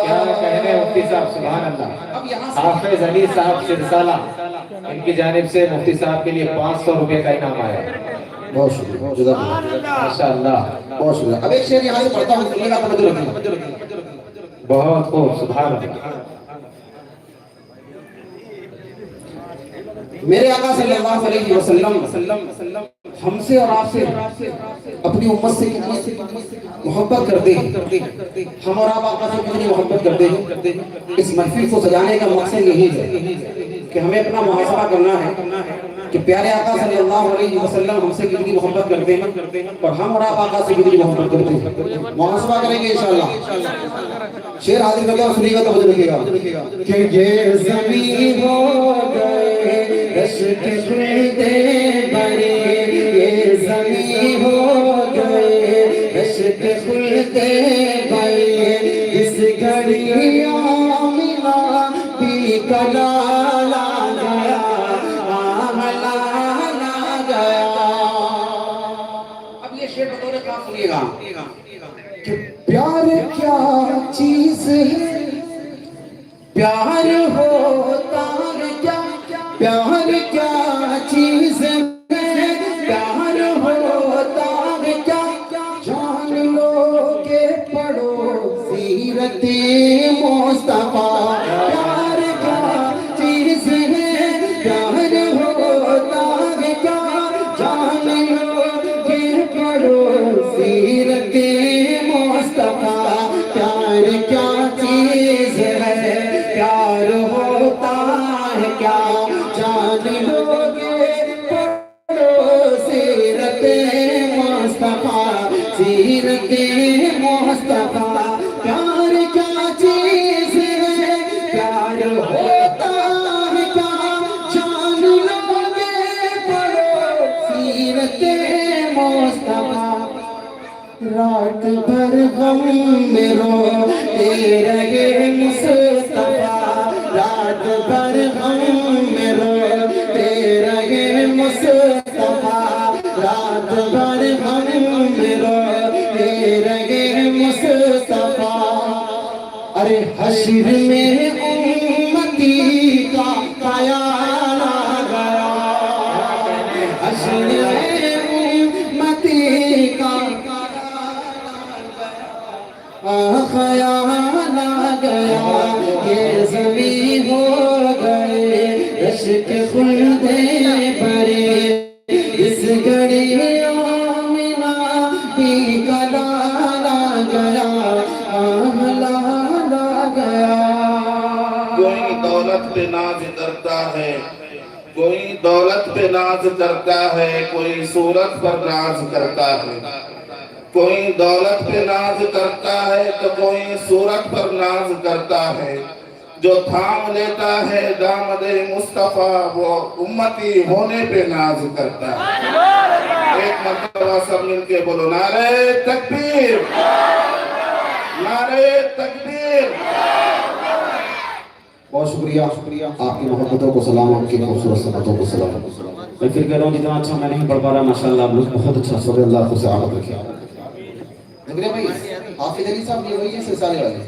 क्या कहने मुफ्ती साहब, सुभान अल्लाह। हाफिज अली साहब सिरसाला, इनकी जानिब से मुफ्ती साहब के लिए 500 रुपए का इनाम आया। बहुत शुक्रिया, माशाअल्लाह, बहुत शुक्रिया। अब एक शेर यहाँ से पढ़ता हूँ, सुनिएगा, तवज्जो रखिएगा। बहुत खूब, सुभान अल्लाह। मेरे आका सल्लल्लाहु अलैहि वसल्लम हमसे और आपसे अपनी उम्मत से कितनी मोहब्बत करते हैं, हम और आप आका से कितनी मोहब्बत करते हैं। इस महफिल को सजाने का मकसद यही है कि हमें अपना मुहासबा करना है कि प्यारे आका सल्लल्लाहु अलैहि वसल्लम हमसे कितनी मोहब्बत करते हैं और हम और आप आका से कितनी मोहब्बत करते हैं। मुहासबा करेंगे इंशाअल्लाह। शेर हाजिर करके और सुनिएगा, तवज्जो रखिएगा कि ये ज़मीं हो गए रश्क खुलते बड़े, ये ज़मीं हो गए रश्क खुलते बड़े, इस घड़ी आमिना भी कलाला गया, आमला गया। अब ये शेर बतौर क्या सुनिएगा कि प्यार क्या चीज है, प्यार होता है क्या, प्यार क्या चीज है, प्यार होता है क्या, जान लो के पढ़ो सीरते मुस्तफा। प्यार क्या चीज है, प्यार होता है क्या, जान लो के पढ़ो सीरते मुस्तफा। प्यार क्या चीज है, प्यार होता है क्या, जान लोगे पढ़ो सीरते मुस्तफा, सीरते मुस्तफा। प्यार क्या चीज है, प्यार होता है क्या, जान लोगे पढ़ो सीरते मुस्तफा। रात भर गम में रोते रहे मुस्तफा, रात भर गम में रोते रहे मुस्तफा, रात भर गम में रोते रहे मुस्तफा। अरे हश्र में उम्मती का ख्याल आ गया, हश्र में उम्मती का ख्याल आ गया, ये ज़मीं हो गए रश्क खुलते बड़े, इस घड़ी आमिना भी कलाला गया, आमला गया। कोई दौलत पे नाज करता है, कोई दौलत पे नाज करता है, कोई सूरत पर नाज करता है। कोई दौलत पे नाज करता है तो कोई सूरत पर नाज करता है। जो थाम लेता है दामदे मुस्तफा वो उम्मती होने पे नाज करता है। एक मर्तबा सब मिलके बोलो नारे तकबीर, नारे तकबीर। बहुत शुक्रिया, शुक्रिया आपकी मोहब्बतों को सलाम, आपकी खूबसूरत सनतों को सलाम। मैं फिर कह रहा हूँ जितना अच्छा मैं नहीं पढ़ पा रहा, माशाअल्लाह आप लोग बहुत अच्छा सुन रहे, अल्लाह आपको सलामत रखे। जगरे भाई हाफिज अली साहब ये वही है सिलसिले वाले,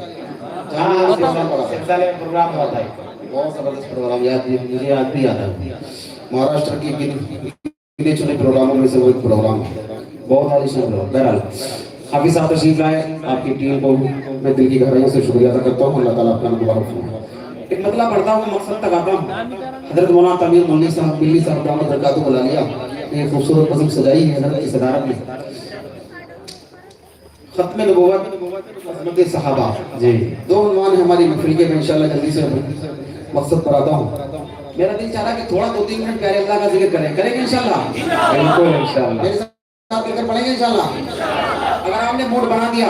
सिलसिले में प्रोग्राम होता है, बहुत जबरदस्त प्रोग्राम, याद मुझे याद भी आता है। महाराष्ट्र की गिने चुने प्रोग्रामों में से वो एक प्रोग्राम है, बहुत आलिशान प्रोग्राम। बहरहाल हाफिज साहब तशरीफ लाए, आपकी टीम को मैं दिल की गहराइयों से शुक्रिया अदा करता हूँ। अल्लाह ताला आपका मुबारक फरमाए। एक मतलब पढ़ता हूँ, मकसद तक आता हूँ। हजरत मौलाना तमीर मौलवी साहब दिल्ली साहब दामद बरकातहू बुला लिया, ये खूबसूरत नज़म सजाई है हजरत की सदारत में। खत्म नबूवत अज़मत सहाबा जी, दो उन्वान है हमारी महफिल के। मैं इंशाअल्लाह जल्दी से मकसद पर आता हूँ। मेरा दिल चाह रहा है कि थोड़ा 2-3 मिनट प्यारे अल्लाह का जिक्र करेंगे इंशाअल्लाह, बिल्कुल इंशाअल्लाह, मेरे साथ मिलकर पढ़ेंगे इंशाअल्लाह। अगर आपने मूड बना दिया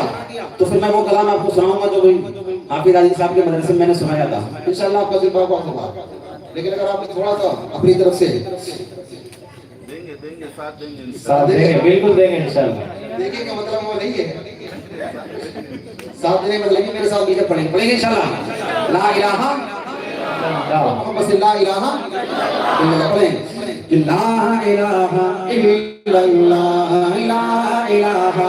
तो फिर मैं वो कलाम आपको सुनाऊंगा जो हाफिज अली साहब के मदरसे में मैंने सुनाया था। इंशाअल्लाह आपका दिल बहुत होगा, लेकिन अगर आपने थोड़ा सा अपनी तरफ से साथ देंगे, बिल्कुल देंगे इंशाअल्लाह। देखिए का मतलब वो नहीं है, साथ देने मतलब मेरे साथ मिलकर पढ़ेंगे इंशाअल्लाह। ला इलाहा बस ला इलाहा इल्लल्लाह पढ़ेंगे कि ला इलाहा इल्लल्लाह, ला इलाहा